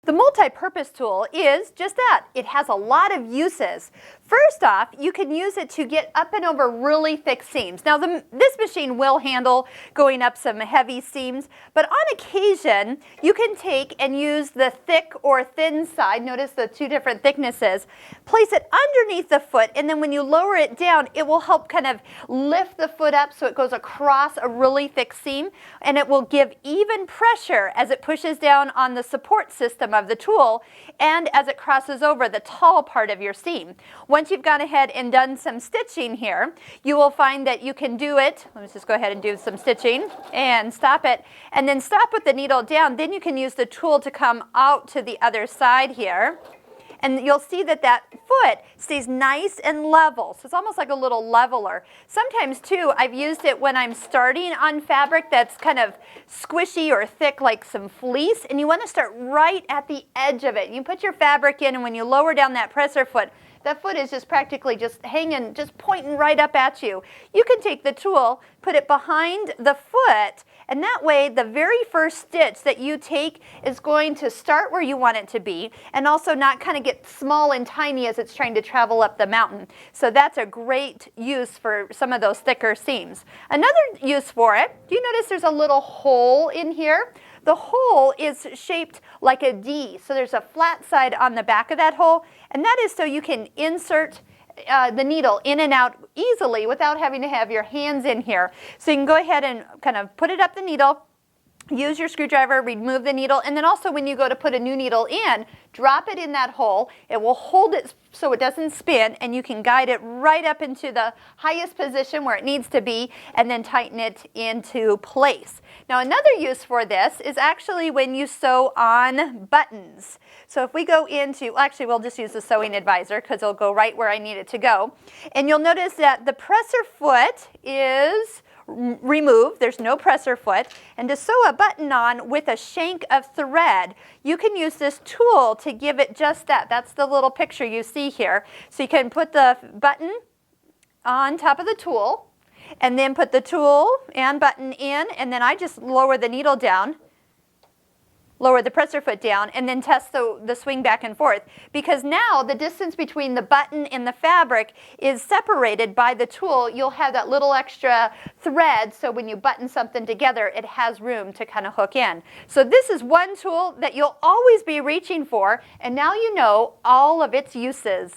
The multi-purpose tool is just that. It has a lot of uses. First off, you can use it to get up and over really thick seams. Now, this machine will handle going up some heavy seams, but on occasion, you can take and use the thick or thin side. Notice the two different thicknesses. Place it underneath the foot, and then when you lower it down, it will help kind of lift the foot up so it goes across a really thick seam, and it will give even pressure as it pushes down on the support system of the tool and as it crosses over the tall part of your seam. Once you've gone ahead and done some stitching here, you will find that you can do it. Let me just go ahead and do some stitching and stop it, and then stop with the needle down. Then you can use the tool to come out to the other side here. And you'll see that that foot stays nice and level. So it's almost like a little leveler. Sometimes too, I've used it when I'm starting on fabric that's kind of squishy or thick like some fleece, and you want to start right at the edge of it. You put your fabric in, and when you lower down that presser foot, that foot is just practically just hanging, just pointing right up at you. You can take the tool, put it behind the foot, and that way the very first stitch that you take is going to start where you want it to be and also not kind of get small and tiny as it's trying to travel up the mountain. So that's a great use for some of those thicker seams. Another use for it, do you notice there's a little hole in here? The hole is shaped like a D, so there's a flat side on the back of that hole, and that is so you can insert the needle in and out easily without having to have your hands in here. So you can go ahead and kind of put it up the needle, use your screwdriver, remove the needle, and then also when you go to put a new needle in, drop it in that hole. It will hold it so it doesn't spin, and you can guide it right up into the highest position where it needs to be and then tighten it into place. Now, another use for this is actually when you sew on buttons. So if we go into, actually we'll just use the sewing advisor because it'll go right where I need it to go. And you'll notice that the presser foot is removed. There's no presser foot. And to sew a button on with a shank of thread, you can use this tool to give it just that. That's the little picture you see here. So you can put the button on top of the tool and then put the tool and button in, and then I just lower the needle down, lower the presser foot down, and then test the swing back and forth, because now the distance between the button and the fabric is separated by the tool. You'll have that little extra thread, so when you button something together, it has room to kind of hook in. So this is one tool that you'll always be reaching for, and now you know all of its uses.